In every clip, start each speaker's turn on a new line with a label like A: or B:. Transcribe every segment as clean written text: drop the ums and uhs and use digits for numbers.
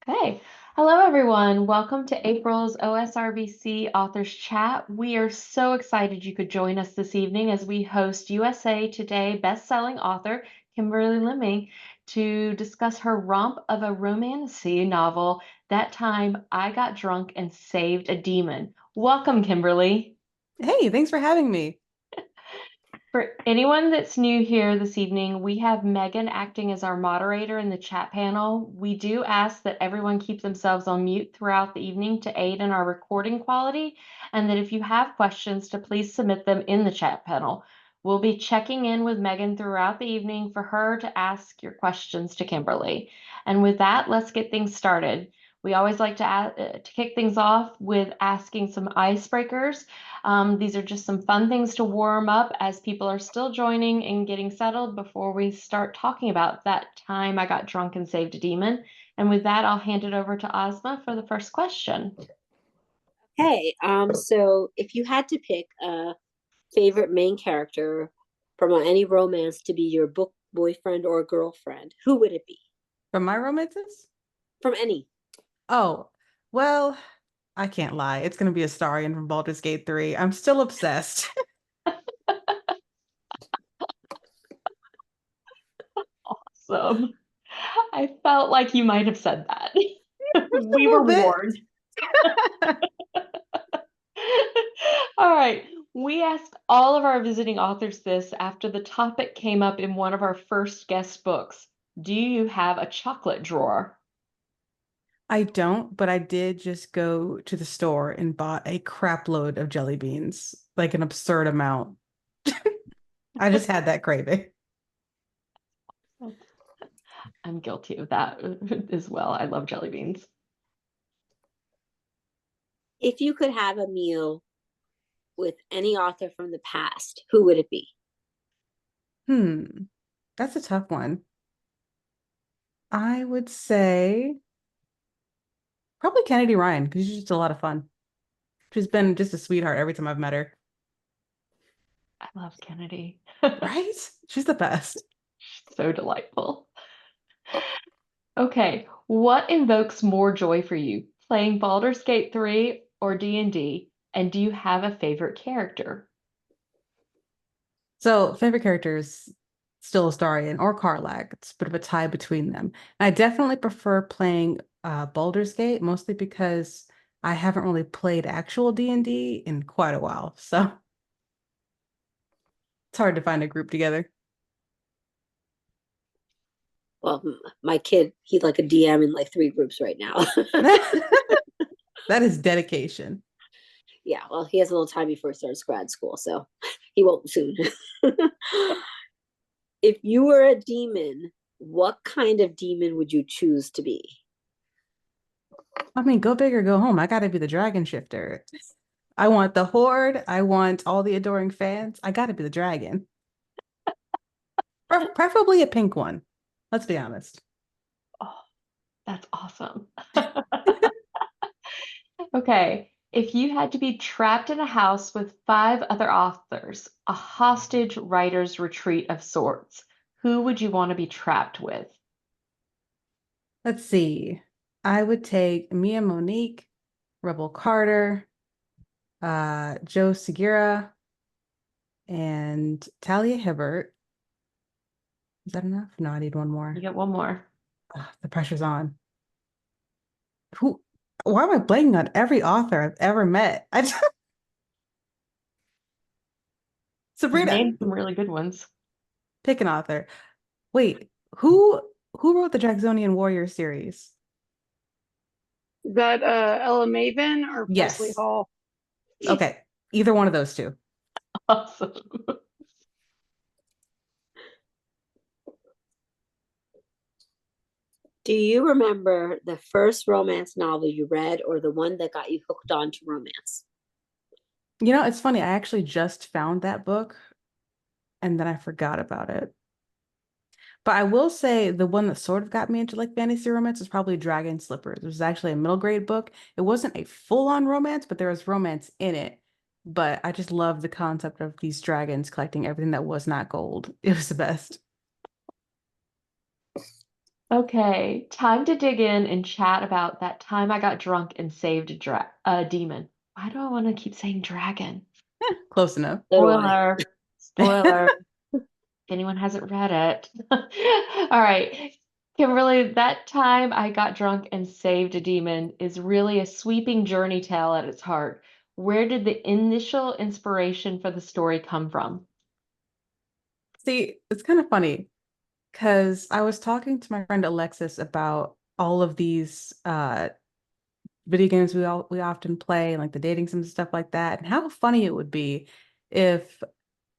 A: Okay. Hello, everyone. Welcome to April's OSRBC Authors Chat. We are so excited you could join us this evening as we host USA Today best-selling author Kimberly Lemming to discuss her romp of a romantasy novel, That Time I Got Drunk and Saved a Demon. Welcome, Kimberly.
B: Hey, thanks for having me.
A: For anyone that's new here this evening, we have Megan acting as our moderator in the chat panel. We do ask that everyone keep themselves on mute throughout the evening to aid in our recording quality, and that if you have questions, to please submit them in the chat panel. We'll be checking in with Megan throughout the evening for her to ask your questions to Kimberly. And with that, let's get things started. We always like to kick things off with asking some icebreakers. These are just some fun things to warm up as people are still joining and getting settled before we start talking about that time I got drunk and saved a demon. And with that, I'll hand it over to Ozma for the first question.
C: Hey, so if you had to pick a favorite main character from any romance to be your book boyfriend or girlfriend, who would it be?
B: From my romances?
C: From any.
B: Oh, well, I can't lie. It's going to be Astarion from Baldur's Gate 3. I'm still obsessed.
A: Awesome. I felt like you might have said that.
B: Just a
A: We
B: little
A: were
B: bit.
A: warned. All right. We asked all of our visiting authors this after the topic came up in one of our first guest books. Do you have a chocolate drawer?
B: I don't, but I did just go to the store and bought a crap load of jelly beans, like an absurd amount. I just had that craving.
A: I'm guilty of that as well. I love jelly beans.
C: If you could have a meal with any author from the past, who would it be?
B: Hmm, that's a tough one. I would say probably Kennedy Ryan because she's just a lot of fun. She's been just a sweetheart every time I've met her.
A: I love Kennedy.
B: Right? She's the best.
A: So delightful. Okay, what invokes more joy for you? Playing Baldur's Gate 3 or D&D? And do you have a favorite character?
B: So, favorite characters still Astarion or Karlach. It's a bit of a tie between them. I definitely prefer playing Baldur's Gate, mostly because I haven't really played actual D&D in quite a while. So it's hard to find a group together.
C: Well, my kid, he's like a DM in like 3 groups right now.
B: That is dedication.
C: Yeah, well, he has a little time before he starts grad school, so he won't soon. If you were a demon, what kind of demon would you choose to be?
B: I mean, go big or go home. I gotta be the dragon shifter. I want the horde. I want all the adoring fans. I gotta be the dragon. Preferably a pink one. Let's be honest.
A: Oh, that's awesome. Okay, if you had to be trapped in a house with five other authors, a hostage writer's retreat of sorts, who would you want to be trapped with?
B: Let's see. I would take Mia Monique, Rebel Carter, Joe Segura, and Talia Hibbert. Is that enough? No, I need one
A: You
B: more.
A: get one more.
B: The pressure's on. Who? Why am I blanking on every author I've ever met?
A: You
B: Sabrina,
A: named some really good ones.
B: pick an author. Wait, who wrote the Draxonian Warrior series?
D: Is that Ella Maven or Presley
B: Yes.
D: Hall?
B: Okay, either one of those two.
A: Awesome.
C: Do you remember the first romance novel you read or the one that got you hooked on to romance?
B: You know, it's funny. I actually just found that book and then I forgot about it. But I will say the one that sort of got me into like fantasy romance was probably Dragon Slippers. It was actually a middle grade book. It wasn't a full-on romance, but there was romance in it. But I just love the concept of these dragons collecting everything that was not gold. It was the best.
A: Okay, time to dig in and chat about that time I got drunk and saved a demon. Why do I want to keep saying dragon?
B: Close enough.
C: So do I.
A: Spoiler. Spoiler. If anyone hasn't read it. All right. Kimberly, that time I got drunk and saved a demon is really a sweeping journey tale at its heart. Where did the initial inspiration for the story come from?
B: See, it's kind of funny because I was talking to my friend Alexis about all of these video games we often play, like the dating sims and stuff like that, and how funny it would be if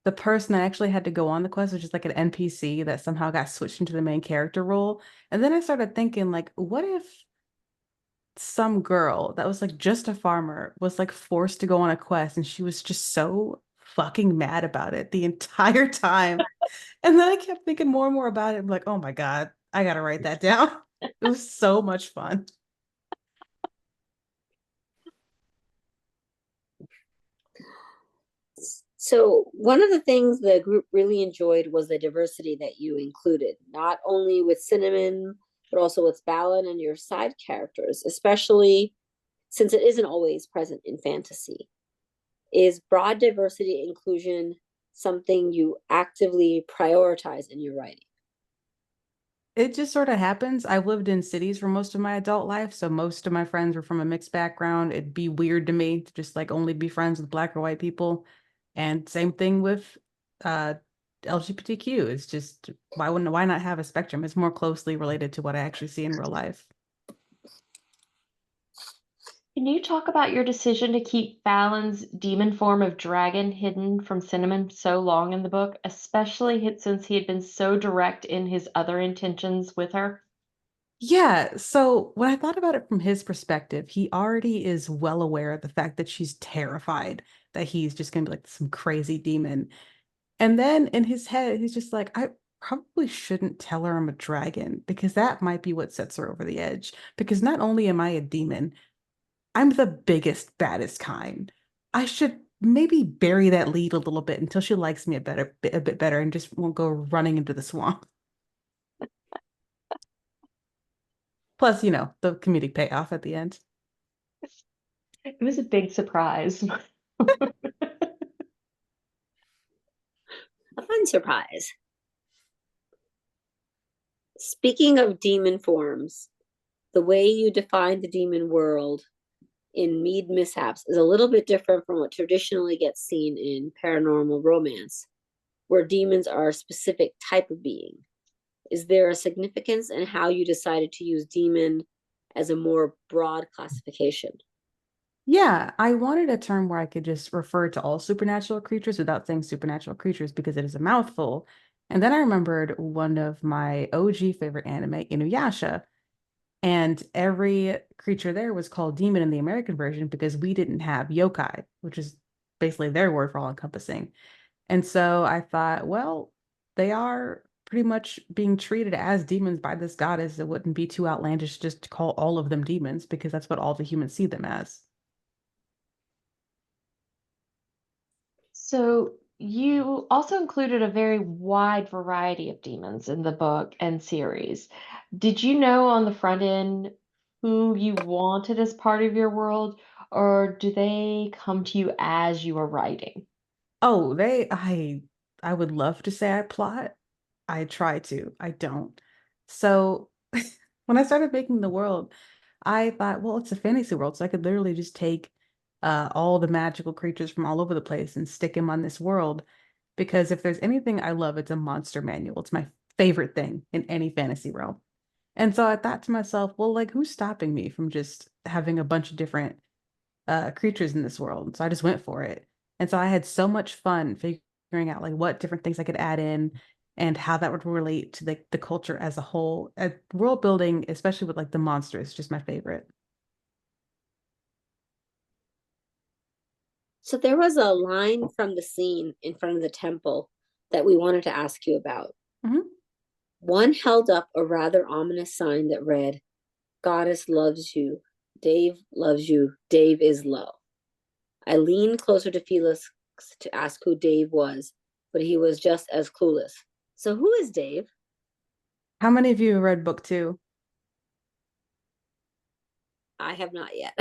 B: the person that actually had to go on the quest was just like an NPC that somehow got switched into the main character role. And then I started thinking, like, what if some girl that was like just a farmer was like forced to go on a quest and she was just so fucking mad about it the entire time. And then I kept thinking more and more about it. I'm like, oh my God, I gotta write that down. It was so much fun.
C: So one of the things the group really enjoyed was the diversity that you included, not only with Cinnamon, but also with Balin and your side characters, especially since it isn't always present in fantasy. Is broad diversity inclusion something you actively prioritize in your writing?
B: It just sort of happens. I've lived in cities for most of my adult life, so most of my friends were from a mixed background. It'd be weird to me to just like only be friends with black or white people. And same thing with uh LGBTQ. It's just why not have a spectrum? It's more closely related to what I actually see in real life.
A: Can you talk about your decision to keep Fallon's demon form of dragon hidden from Cinnamon so long in the book, especially since he had been so direct in his other intentions with her?
B: Yeah, so when I thought about it from his perspective, he already is well aware of the fact that she's terrified that he's just gonna be like some crazy demon. And then in his head, he's just like, I probably shouldn't tell her I'm a dragon because that might be what sets her over the edge. Because not only am I a demon, I'm the biggest, baddest kind. I should maybe bury that lead a little bit until she likes me a bit better and just won't go running into the swamp. Plus, the comedic payoff at the end.
A: It was a big surprise.
C: A fun surprise. Speaking of demon forms, the way you define the demon world in Mead Mishaps is a little bit different from what traditionally gets seen in paranormal romance, where demons are a specific type of being. Is there a significance in how you decided to use demon as a more broad classification?
B: Yeah, I wanted a term where I could just refer to all supernatural creatures without saying supernatural creatures because it is a mouthful. And then I remembered one of my OG favorite anime, Inuyasha. And every creature there was called demon in the American version because we didn't have yokai, which is basically their word for all encompassing. And so I thought, well, they are pretty much being treated as demons by this goddess. It wouldn't be too outlandish just to call all of them demons because that's what all the humans see them as.
A: So you also included a very wide variety of demons in the book and series. Did you know on the front end who you wanted as part of your world, or do they come to you as you are writing?
B: Oh, I would love to say I plot. I try to. I don't. So when I started making the world, I thought, well, it's a fantasy world, so I could literally just take all the magical creatures from all over the place and stick them on this world. Because if there's anything I love, it's a monster manual. It's my favorite thing in any fantasy realm. And so I thought to myself, well, like, who's stopping me from just having a bunch of different creatures in this world? So I just went for it. And so I had so much fun figuring out like what different things I could add in and how that would relate to the culture as a whole. World building, especially with like the monsters, is just my favorite.
C: So there was a line from the scene in front of the temple that we wanted to ask you about.
B: Mhm.
C: One held up a rather ominous sign that read, Goddess loves you. Dave loves you. Dave is low. I leaned closer to Felix to ask who Dave was, but he was just as clueless. So who is Dave?
B: How many of you have read book 2?
C: I have not yet.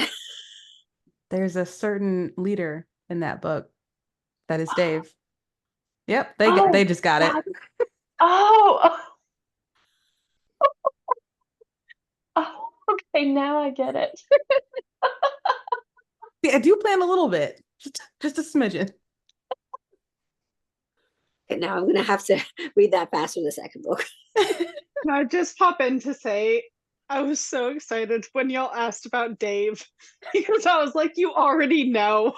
B: There's a certain leader in that book that is Dave. Yep, they
A: Oh,
B: just got it.
A: that, oh, oh, okay, now I get it.
B: Yeah, I do plan a little bit, just a smidgen.
C: And now I'm gonna have to read that faster the second book.
D: Can I just pop in to say I was so excited when y'all asked about Dave because I was like, you already know.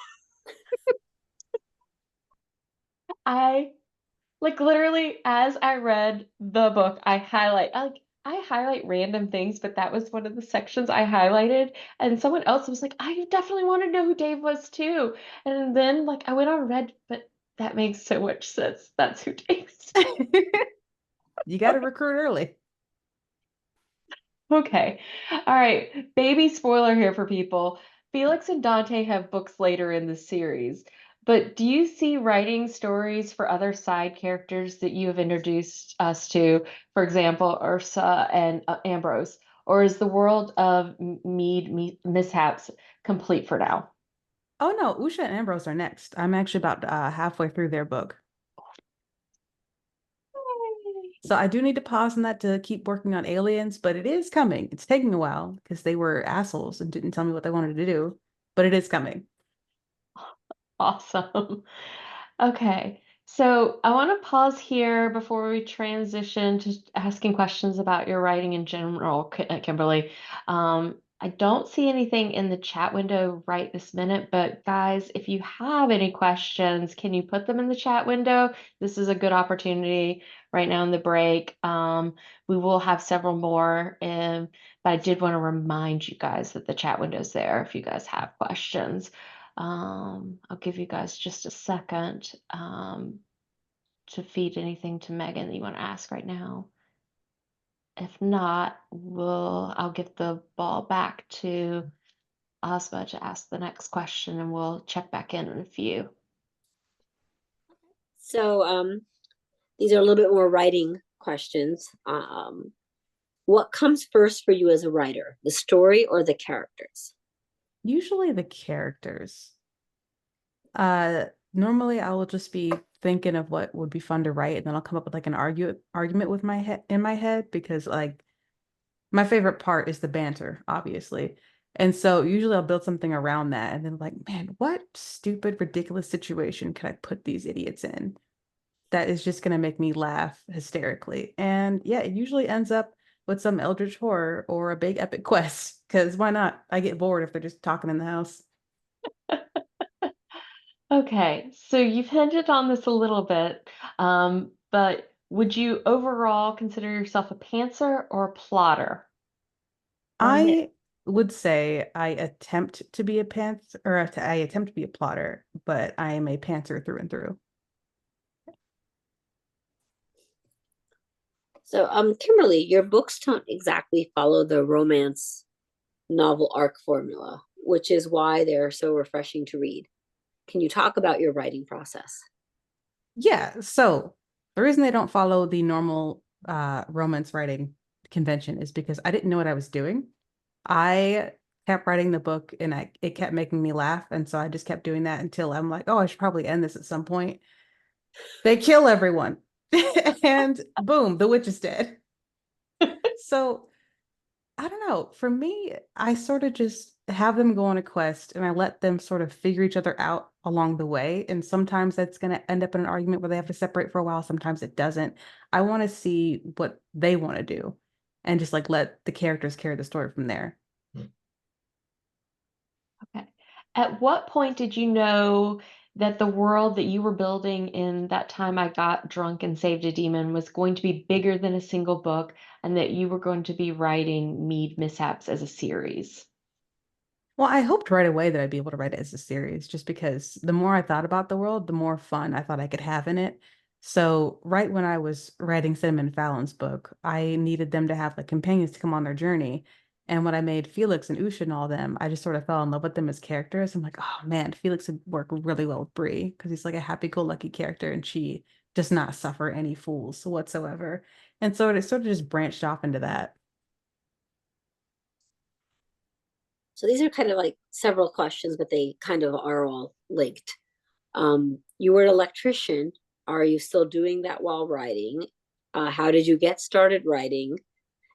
A: I like literally as I read the book, I highlight random things, but that was one of the sections I highlighted. And someone else was like, I definitely want to know who Dave was too. And then like I went on and read, but that makes so much sense. That's who Dave is.
B: You got to recruit early.
A: Okay. All right. Baby spoiler here for people. Felix and Dante have books later in the series, but do you see writing stories for other side characters that you have introduced us to, for example, Ursa and Ambrose, or is the world of mishaps complete for now?
B: Oh no, Usha and Ambrose are next. I'm actually about halfway through their book. So I do need to pause on that to keep working on aliens, but it is coming. It's taking a while because they were assholes and didn't tell me what they wanted to do, but it is coming.
A: Awesome. Okay, so I want to pause here before we transition to asking questions about your writing in general, Kimberly. I don't see anything in the chat window right this minute, but guys, if you have any questions, can you put them in the chat window? This is a good opportunity right now in the break. We will have several more, but I did want to remind you guys that the chat window is there if you guys have questions. I'll give you guys just a second to feed anything to Megan that you want to ask right now. If not, I'll give the ball back to Ozma to ask the next question and we'll check back in a few.
C: So these are a little bit more writing questions. What comes first for you as a writer, the story or the characters?
B: Usually the characters. Normally I will just be thinking of what would be fun to write, and then I'll come up with like an argument with my head in my head because like my favorite part is the banter, obviously. And so usually I'll build something around that and then like, man, what stupid, ridiculous situation could I put these idiots in that is just gonna make me laugh hysterically? And yeah, it usually ends up with some eldritch horror or a big epic quest, because why not? I get bored if they're just talking in the house.
A: Okay, so you've hinted on this a little bit, but would you overall consider yourself a pantser or a plotter or a mix?
B: I would say I attempt to be a panther, or I attempt to be a plotter, but I am a pantser through and through.
C: So, Kimberly, your books don't exactly follow the romance novel arc formula, which is why they're so refreshing to read. Can you talk about your writing process?
B: Yeah, so the reason they don't follow the normal romance writing convention is because I didn't know what I was doing. I kept writing the book and it kept making me laugh. And so I just kept doing that until I'm like, oh, I should probably end this at some point. They kill everyone. And boom, the witch is dead. So I don't know. For me, I sort of just have them go on a quest and I let them sort of figure each other out along the way. And sometimes that's going to end up in an argument where they have to separate for a while. Sometimes it doesn't. I want to see what they want to do and just like let the characters carry the story from there.
A: Okay. At what point did you know that the world that you were building in that time I got drunk and saved a demon was going to be bigger than a single book and that you were going to be writing Mead Mishaps as a series?
B: Well, I hoped right away that I'd be able to write it as a series, just because the more I thought about the world, the more fun I thought I could have in it. So, right when I was writing Cinnamon Fallon's book, I needed them to have like companions to come on their journey. And when I made Felix and Usha and all them, I just sort of fell in love with them as characters. I'm like, oh man, Felix would work really well with Bree because he's like a happy-go-lucky character and she does not suffer any fools whatsoever. And so it sort of just branched off into that.
C: So these are kind of like several questions, but they kind of are all linked. You were an electrician. Are you still doing that while writing? How did you get started writing?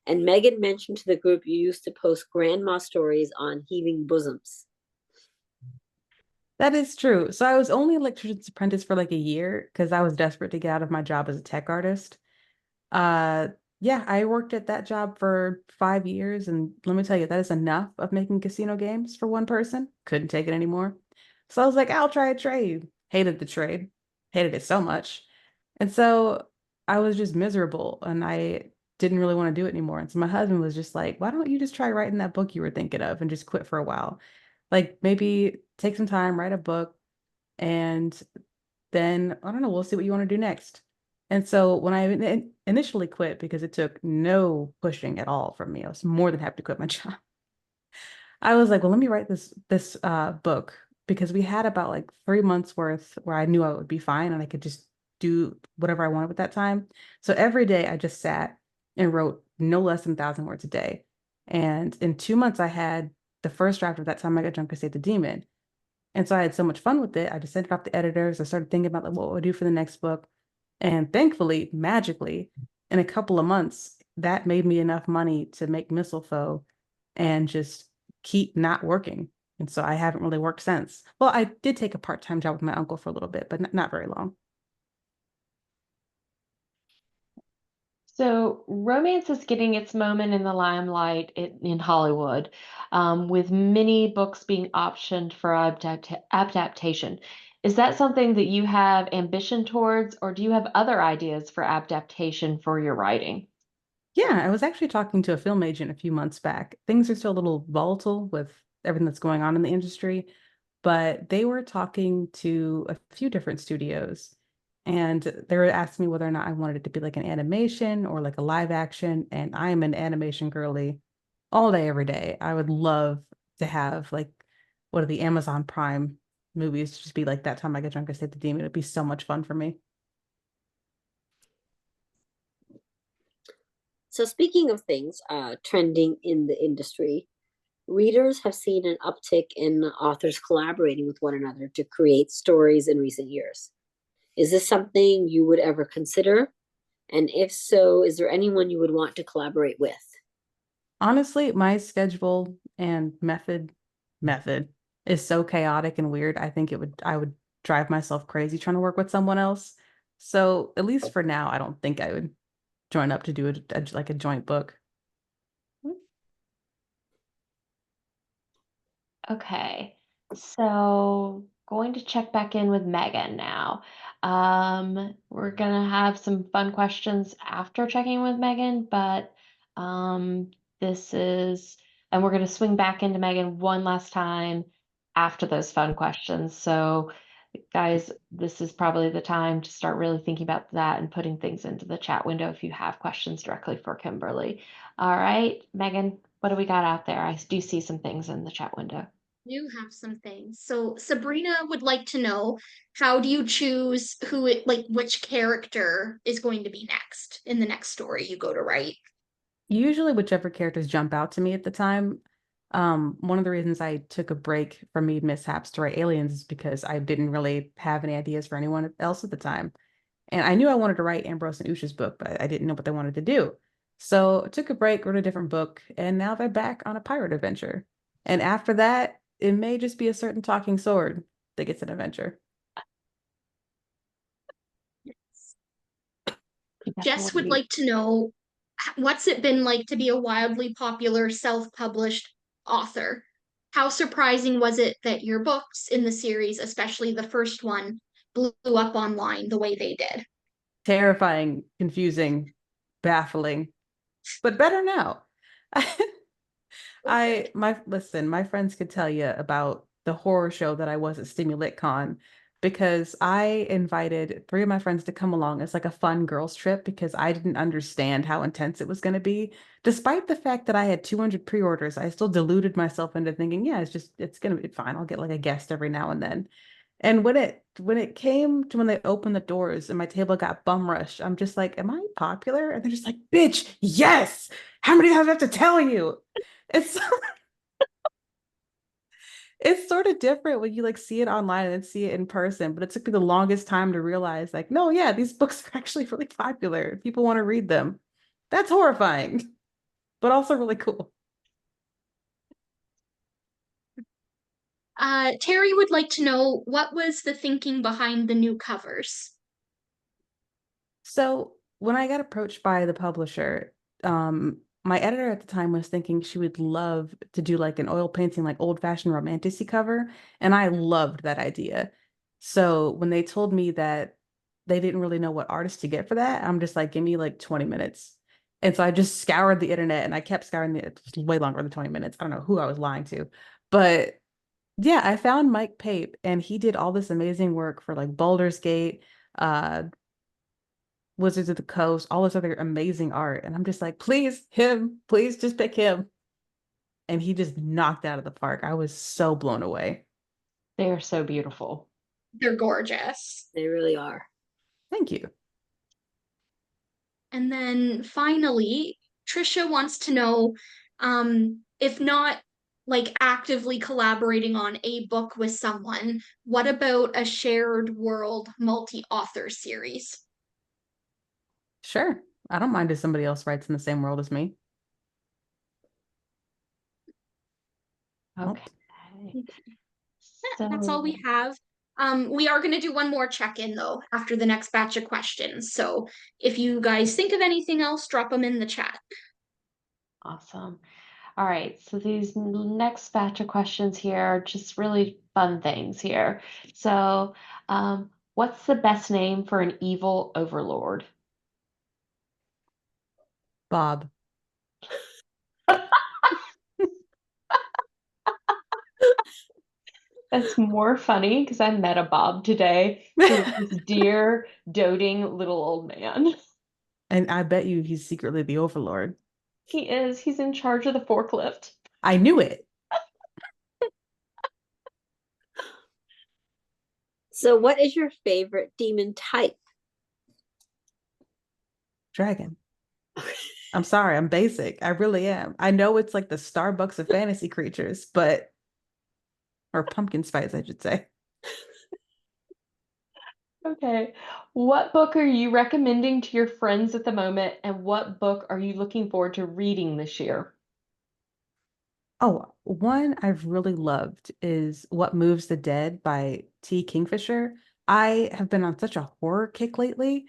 C: And Megan mentioned to the group you used to post grandma stories on heaving bosoms.
B: That is true. So I was only an electrician's apprentice for like a year because I was desperate to get out of my job as a tech artist. Uh, yeah, I worked at that job for 5 years, and let me tell you, that is enough of making casino games for one person. Couldn't take it anymore. So I was like, I'll try a trade. Hated the trade, hated it so much. And so I was just miserable and I didn't really want to do it anymore. And so my husband was just like, why don't you just try writing that book you were thinking of and just quit for a while? Like maybe take some time, write a book, and then I don't know, we'll see what you want to do next. And so when I initially quit, because it took no pushing at all from me, I was more than happy to quit my job. I was like, well, let me write this book because we had about like 3 months worth where I knew I would be fine and I could just do whatever I wanted with that time. So every day I just sat and wrote no less than 1,000 words a day. And in 2 months, I had the first draft of That Time I Got Drunk to Save the Demon. And so I had so much fun with it. I just sent it off to editors. I started thinking about like what would I do for the next book. And thankfully, magically, in a couple of months, that made me enough money to make Mistletoe and just keep not working. And so I haven't really worked since. Well, I did take a part-time job with my uncle for a little bit, but not very long.
A: So romance is getting its moment in the limelight in Hollywood, with many books being optioned for adaptation. Is that something that you have ambition towards, or do you have other ideas for adaptation for your writing?
B: Yeah, I was actually talking to a film agent a few months back. Things are still a little volatile with everything that's going on in the industry, but they were talking to a few different studios and they were asking me whether or not I wanted it to be like an animation or like a live action. And I'm an animation girly all day, every day. I would love to have like what are the Amazon Prime movies just be like That Time I Get Drunk, I Save the Demon. It'd be so much fun for me.
C: So speaking of things trending in the industry, readers have seen an uptick in authors collaborating with one another to create stories in recent years. Is this something you would ever consider? And if so, is there anyone you would want to collaborate with?
B: Honestly, my schedule and method is so chaotic and weird. I think I would drive myself crazy trying to work with someone else. So at least for now, I don't think I would join up to do like a joint book.
A: Okay, so going to check back in with Megan now. We're gonna have some fun questions after checking with Megan, but this is, and we're gonna swing back into Megan one last time after those fun questions. So, guys, this is probably the time to start really thinking about that and putting things into the chat window if you have questions directly for Kimberly. All right, Megan, what do we got out there? I do see some things in the chat window.
E: Do have some things. So Sabrina would like to know, how do you choose which character is going to be next in the next story you go to write?
B: Usually whichever characters jump out to me at the time. One of the reasons I took a break from Mead Mishaps to write Aliens is because I didn't really have any ideas for anyone else at the time. And I knew I wanted to write Ambrose and Usha's book, but I didn't know what they wanted to do. So I took a break, wrote a different book, and now they're back on a pirate adventure. And after that, it may just be a certain talking sword that gets an adventure.
E: Jess would like to know, what's it been like to be a wildly popular self-published author? How surprising was it that your books in the series, especially the first one, blew up online the way they did?
B: Terrifying, confusing, baffling, but better now. My friends could tell you about the horror show that I was at StimulatCon because I invited 3 of my friends to come along as like a fun girls trip because I didn't understand how intense it was going to be. Despite the fact that I had 200 pre-orders, I still deluded myself into thinking, yeah, it's going to be fine. I'll get like a guest every now and then. And when it came to when they opened the doors and my table got bum rushed, I'm just like, am I popular? And they're just like, bitch, yes. How many times do I have to tell you? It's it's sort of different when you like see it online and then see it in person, but it took me the longest time to realize, like, no, yeah, these books are actually really popular. People want to read them. That's horrifying, but also really cool.
E: Terry would like to know what was the thinking behind the new covers?
B: So when I got approached by the publisher, my editor at the time was thinking she would love to do like an oil painting, like old-fashioned romanticy cover, and I loved that idea. So when they told me that they didn't really know what artist to get for that, I'm just like, give me like 20 minutes. And so I just scoured the internet and I kept scouring it way longer than 20 minutes. I don't know who I was lying to. But yeah, I found Mike Pape and he did all this amazing work for like Baldur's Gate, uh, Wizards of the Coast, all this other amazing art. And I'm just like, please, him, please just pick him. And he just knocked out of the park. I was so blown away.
A: They are so beautiful.
E: They're gorgeous.
C: They really are.
B: Thank you.
E: And then finally, Trisha wants to know, if not like actively collaborating on a book with someone, what about a shared world multi-author series?
B: Sure. I don't mind if somebody else writes in the same world as me.
A: Okay.
E: That's all we have. We are going to do one more check-in though after the next batch of questions. So if you guys think of anything else, drop them in the chat.
A: Awesome. All right, so these next batch of questions here are just really fun things here. So, what's the best name for an evil overlord?
B: Bob.
A: That's more funny because I met a Bob today. He was this dear, doting little old man.
B: And I bet you he's secretly the overlord.
A: He is. He's in charge of the forklift.
B: I knew it.
C: So, what is your favorite demon type?
B: Dragon. I'm sorry, I'm basic. I really am. I know it's like the Starbucks of fantasy creatures, but or pumpkin spice, I should say.
A: Okay. What book are you recommending to your friends at the moment, and what book are you looking forward to reading this year?
B: Oh, one I've really loved is What Moves the Dead by T. Kingfisher. I have been on such a horror kick lately,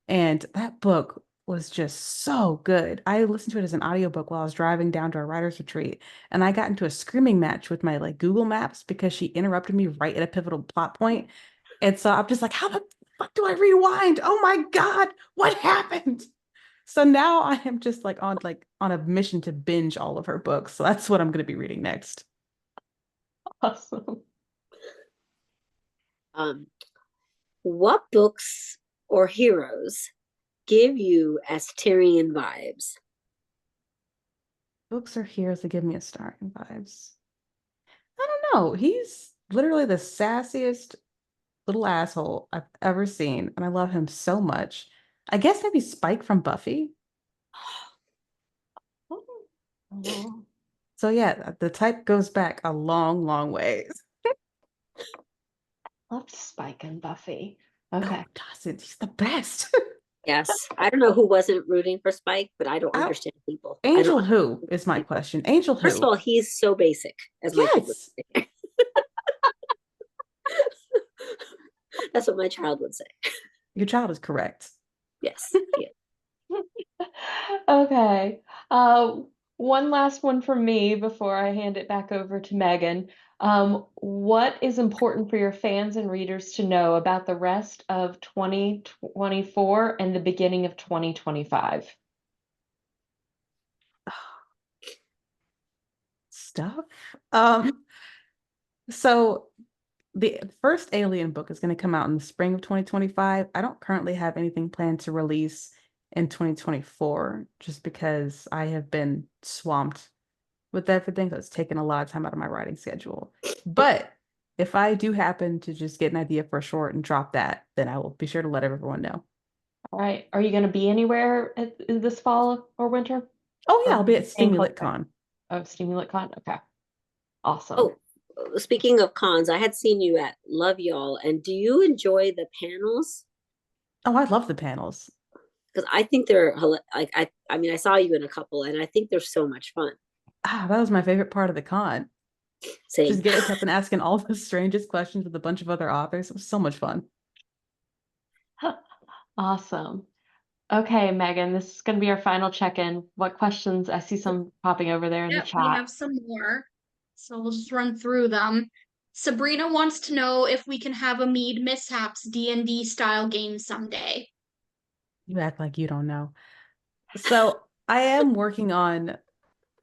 B: and that book was just so good. I listened to it as an audiobook while I was driving down to a writer's retreat, and I got into a screaming match with my like Google Maps because she interrupted me right at a pivotal plot point. And so I'm just like, how the fuck do I rewind? Oh my God, what happened? So now I am just like on a mission to binge all of her books. So that's what I'm going to be reading next.
A: Awesome.
C: What books or heroes give you Asterian vibes?
B: Books are heroes that give me a starting vibes. I don't know. He's literally the sassiest little asshole I've ever seen, and I love him so much. I guess maybe Spike from Buffy.
A: Oh,
B: So yeah, the type goes back a long, long ways.
A: love Spike and Buffy.
B: No,
A: Okay.
B: it doesn't. He's the best.
C: Yes, I don't know who wasn't rooting for Spike, but I don't
B: I-
C: understand people. I
B: Angel
C: don't.
B: who is my question. Angel
C: First of
B: who?
C: all, he's so basic, as my kid would
B: Yes.
C: say. That's what my child would say.
B: Your child is correct.
C: Yes. Yeah.
A: Okay. One last one from me before I hand it back over to Megan. What is important for your fans and readers to know about the rest of 2024 and the beginning of 2025?
B: Stuff. So the first Alien book is going to come out in the spring of 2025. I don't currently have anything planned to release in 2024 just because I have been swamped with everything. So it's taken a lot of time out of my writing schedule. But if I do happen to just get an idea for a short and drop that, then I will be sure to let everyone know.
A: All right. Are you going to be anywhere this fall or winter?
B: Oh yeah,
A: Or
B: I'll be at
A: staying close
B: Stimulant
A: by?
B: Con.
A: Oh, Stimulant Con. Okay. Awesome.
C: Oh, speaking of cons, I had seen you at Love Y'all, and do you enjoy the panels?
B: Oh, I love the panels.
C: Because I think they're like I mean I saw you in a couple, and I think they're so much fun.
B: Ah, that was my favorite part of the con.
C: Same.
B: Just getting up and asking all the strangest questions with a bunch of other authors. It was so much fun.
A: Awesome. Okay, Megan, this is going to be our final check-in. What questions? I see some popping over there in the
E: Yeah, we
A: chat.
E: have some more. So we'll just run through them. Sabrina wants to know if we can have a Mead Mishaps D&D style game someday.
B: You act like you don't know. So I am working on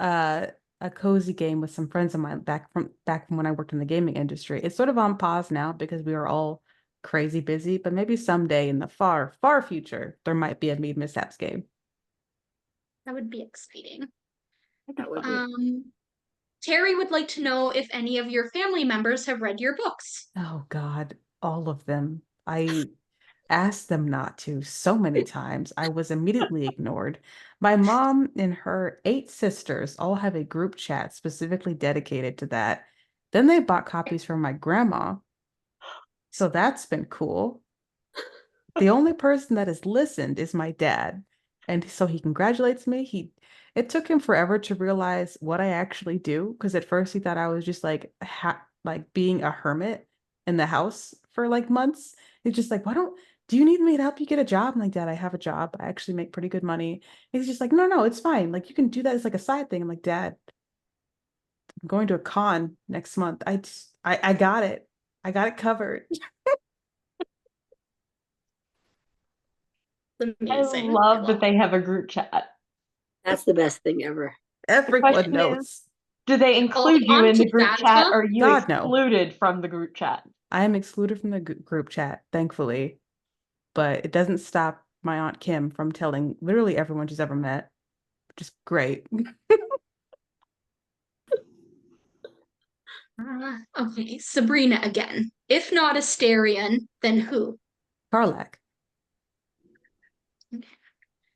B: uh, a cozy game with some friends of mine back from when I worked in the gaming industry. It's sort of on pause now because we are all crazy busy, but maybe someday in the far, far future, there might be a Mead Mishaps game.
E: That would be exciting.
C: That would be.
E: Terry would like to know if any of your family members have read your books.
B: Oh God, all of them. I asked them not to so many times. I was immediately ignored. My mom and her 8 sisters all have a group chat specifically dedicated to that. Then they bought copies from my grandma. So that's been cool. The only person that has listened is my dad. And so he congratulates me. It took him forever to realize what I actually do because at first he thought I was just like being a hermit in the house for like months. He's just like, do you need me to help you get a job? I'm like, Dad, I have a job. I actually make pretty good money. He's just like, no, it's fine. Like you can do that as like a side thing. I'm like, Dad, I'm going to a con next month. I got it. I got it covered.
A: I
E: Amazing.
A: love that they have a group chat.
C: That's the best thing ever.
A: The
B: Everyone
A: question is,
B: knows.
A: do they include you
E: on
A: in
E: to
A: the group chat
E: Phasma.
A: or are you
B: God, no.
A: excluded from the group chat?
B: I am excluded from the group chat, thankfully, but it doesn't stop my Aunt Kim from telling literally everyone she's ever met, which is great.
E: Okay, Sabrina again. If not Asterion, then who?
B: Karlak.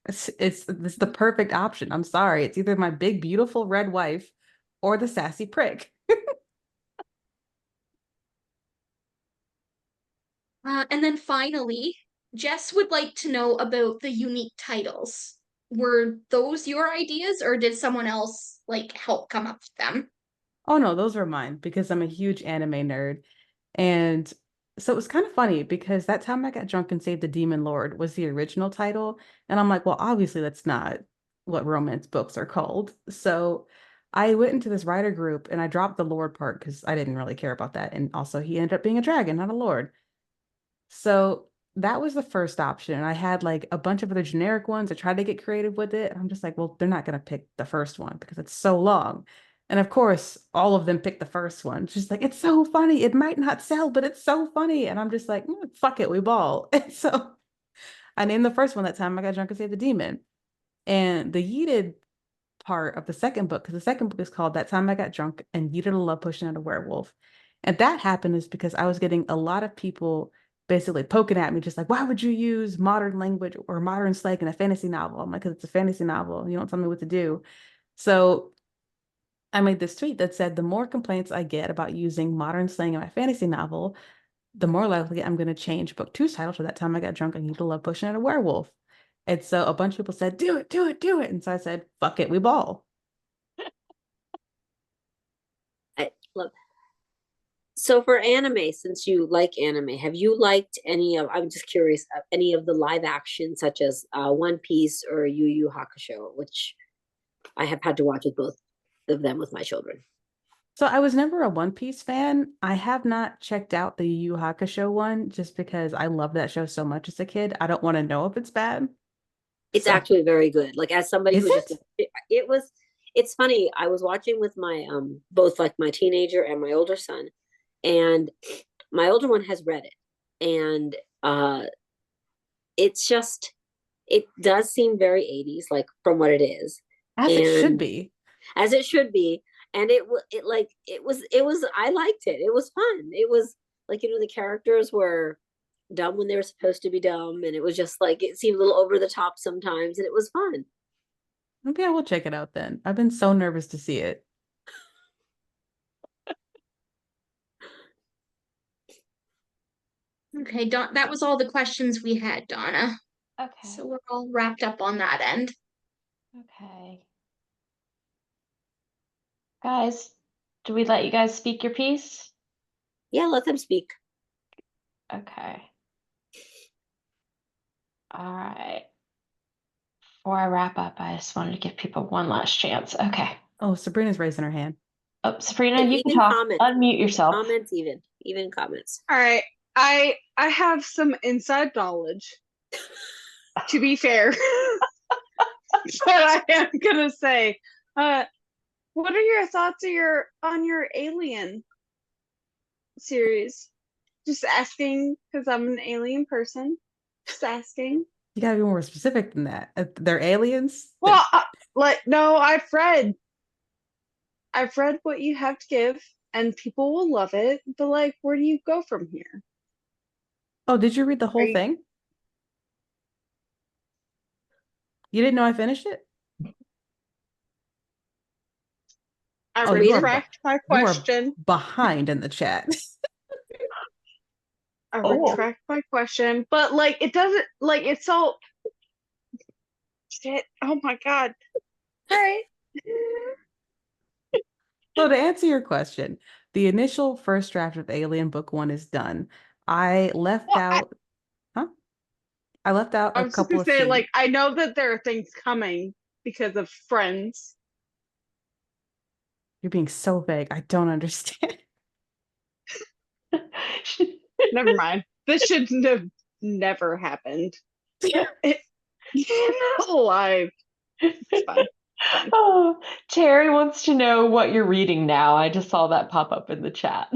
B: It's the perfect option. I'm sorry. It's either my big, beautiful red wife or the sassy prick.
E: And then finally, Jess would like to know about the unique titles. Were those your ideas, or did someone else like help come up with them?
B: Oh no, those are mine because I'm a huge anime nerd. And so it was kind of funny because that time I got drunk and saved the Demon Lord was the original title. And I'm like, well, obviously that's not what romance books are called. So I went into this writer group and I dropped the Lord part because I didn't really care about that. And also he ended up being a dragon, not a lord. So that was the first option. And I had like a bunch of other generic ones. I tried to get creative with it. I'm just like, well, they're not going to pick the first one because it's so long. And of course, all of them picked the first one. It's just like, it's so funny. It might not sell, but it's so funny. And I'm just like, fuck it, we ball. And so I named the first one that time I got drunk and saved the demon. And the yeeted part of the second book, because the second book is called That Time I Got Drunk and Yeeted a Love Pushing Out a Werewolf. And that happened is because I was getting a lot of people basically poking at me, just like, why would you use modern language or modern slang in a fantasy novel? I'm like, because it's a fantasy novel. You don't tell me what to do. So I made this tweet that said, the more complaints I get about using modern slang in my fantasy novel, the more likely I'm going to change book two's title to That Time I Got Drunk and Yeeted a Love Pushing Out a Werewolf. And so a bunch of people said, do it, do it, do it. And so I said, fuck it, we ball.
C: I love. So for anime, since you like anime, have you liked any of? I'm just curious, any of the live action, such as One Piece or Yu Yu Hakusho, which I have had to watch with both of them with my children.
B: So I was never a One Piece fan. I have not checked out the Yu Yu Hakusho one just because I loved that show so much as a kid. I don't want to know if it's bad.
C: It's
B: So,
C: actually very good. Like as somebody
B: is
C: who just
B: it?
C: it was. It's funny. I was watching with my both like my teenager and my older son, and my older one has read it, and it's just it does seem very 80s, like from what it is,
B: As it should
C: and
B: be.
C: as it should be. and I liked it. It was fun. It was like, the characters were dumb when they were supposed to be dumb, and it was just like, it seemed a little over the top sometimes, and it was fun.
B: Maybe I will check it out then. I've been so nervous to see it.
E: Okay, that was all the questions we had, Donna.
A: Okay.
E: So we're all wrapped up on that end.
A: Okay. Guys, do we let you guys speak your piece?
C: Yeah, let them speak.
A: Okay. All right. Before I wrap up, I just wanted to give people one last chance. Okay.
B: Oh, Sabrina's raising her hand.
A: Oh, Sabrina,
C: And
A: you can
C: even
A: talk.
C: comments.
A: Unmute yourself.
C: Comments, even comments.
D: All right. I have some inside knowledge, to be fair. But I am gonna say, what are your thoughts on your Alien series? Just asking, because I'm an alien person. Just asking.
B: You gotta be more specific than that. They're aliens?
D: Well, no, I've read what you have to give, and people will love it. But like, where do you go from here?
B: Oh, did you read the whole thing? You didn't know I finished it?
D: I
B: Oh, you are
D: retract my
B: You are
D: question.
B: behind in the chat.
D: I
A: Oh.
D: retract my question, but like, it doesn't, like, it's so shit. Oh my god. All right.
B: So to answer your question, the initial first draft of Alien Book 1 is done. I left
D: Well,
B: out, huh? I left out
D: I
B: a
D: was just
B: couple
D: gonna
B: of
D: say,
B: scenes.
D: like, I know that there are things coming because of Friends.
B: You're being so vague. I don't understand.
D: Never mind. This shouldn't have never happened. Alive. It's fine. Fine.
A: Oh, Terry wants to know what you're reading now. I just saw that pop up in the chat.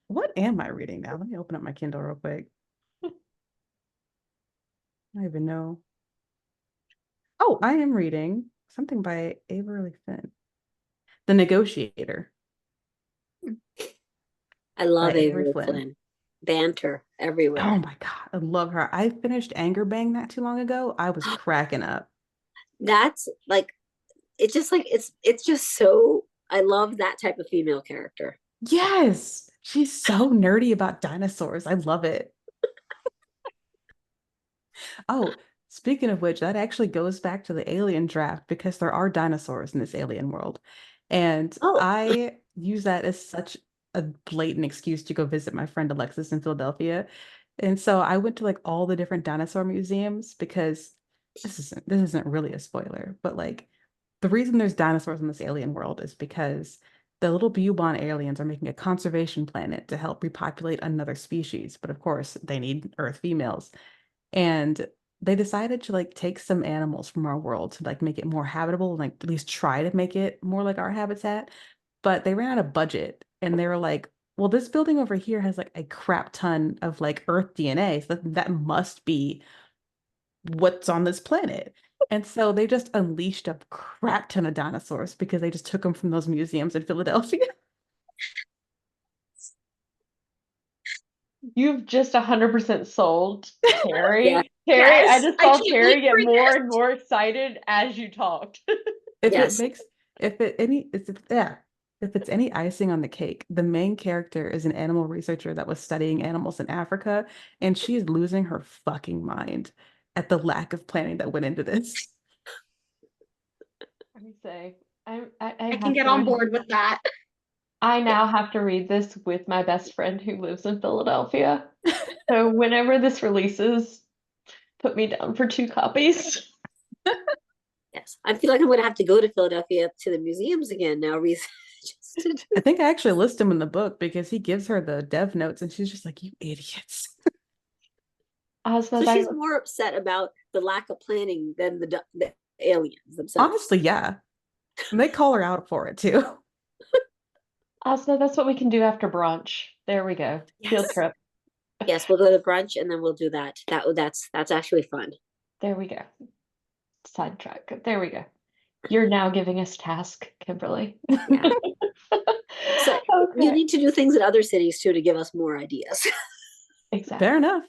B: What am I reading now? Let me open up my Kindle real quick. I don't even know. Oh, I am reading something by Averly Finn. The Negotiator.
C: I love
B: By Avery
C: Avery
B: Flynn.
C: Flynn. Banter everywhere.
B: Oh my God, I love her. I finished Anger Bang not too long ago. I was cracking up.
C: That's like, it's just like, it's just so, I love that type of female character.
B: Yes, she's so nerdy about dinosaurs. I love it. Oh, speaking of which, that actually goes back to the alien draft because there are dinosaurs in this alien world. And
C: Oh.
B: I use that as such a blatant excuse to go visit my friend Alexis in Philadelphia. And so I went to like all the different dinosaur museums because this isn't really a spoiler, but like the reason there's dinosaurs in this alien world is because the little Bubon aliens are making a conservation planet to help repopulate another species. But of course, they need Earth females. And they decided to like take some animals from our world to like make it more habitable and like at least try to make it more like our habitat. But they ran out of budget and they were like, well, this building over here has like a crap ton of like Earth DNA. So that must be what's on this planet. And so they just unleashed a crap ton of dinosaurs because they just took them from those museums in Philadelphia.
A: You've just 100% sold Terry.
C: Yeah.
A: Terry, I
E: Yes,
A: just
E: I
A: saw
E: can't
A: Terry
E: wait
A: get
E: for
A: more
E: this.
A: and more excited as you talked.
B: If
C: Yes.
B: it makes if it any it's yeah, if it's any icing on the cake, the main character is an animal researcher that was studying animals in Africa, and she is losing her fucking mind at the lack of planning that went into this.
A: Let me say, I
E: I
A: have
E: can get
A: to
E: on
A: read-
E: board with that.
A: I now have to read this with my best friend who lives in Philadelphia. So whenever this releases, put me down for 2 copies.
C: Yes. I feel like I'm going to have to go to Philadelphia to the museums again now.
B: I think I actually list him in the book because he gives her the dev notes and she's just like, you idiots.
C: So she's more upset about the lack of planning than the aliens themselves.
B: Honestly, yeah. And they call her out for it too.
A: Also, that's what we can do after brunch. There we go. Field
C: Yes.
A: trip.
C: Yes, we'll go to brunch and then we'll do that. That's actually fun.
A: There we go. Sidetrack. There we go. You're now giving us task, Kimberly.
C: Yeah. So you
A: Okay.
C: need to do things in other cities too to give us more ideas.
A: Exactly.
B: Fair enough.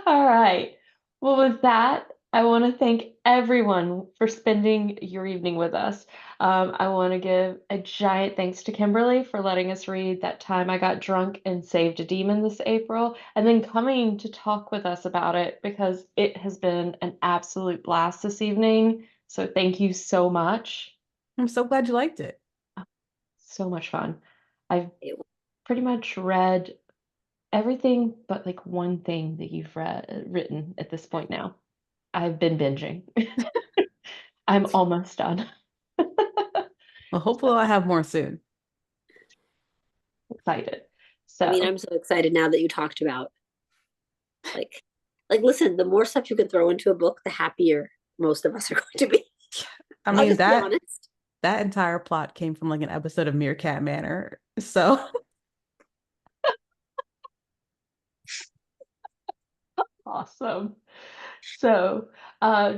A: All right. Well, with that, I want to thank everyone for spending your evening with us. I want to give a giant thanks to Kimberly for letting us read That Time I Got Drunk and Saved a Demon this April, and then coming to talk with us about it because it has been an absolute blast this evening. So thank you so much.
B: I'm so glad you liked it.
A: So much fun. I've
C: It-
A: pretty much read everything but like one thing that you've written at this point now. I've been binging. I'm almost done.
B: Well, hopefully I'll have more soon.
A: Excited.
C: I mean,
A: So,
C: I'm so excited now that you talked about like listen, the more stuff you can throw into a book, the happier most of us are going to be.
B: I
C: I'll
B: mean,
C: just be
B: that
C: honest.
B: that entire plot came from like an episode of Meerkat Manor. So
A: awesome. So,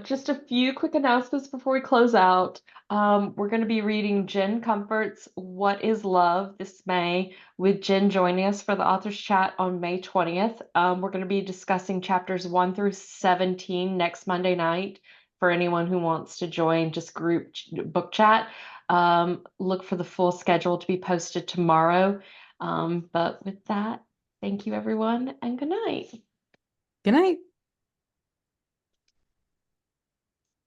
A: just a few quick announcements before we close out. We're going to be reading Jen Comfort's What is Love this May, with Jen joining us for the author's chat on May 20th. We're going to be discussing chapters 1 through 17 next Monday night for anyone who wants to join just group book chat. Look for the full schedule to be posted tomorrow. But with that, thank you everyone and good night.
B: good night.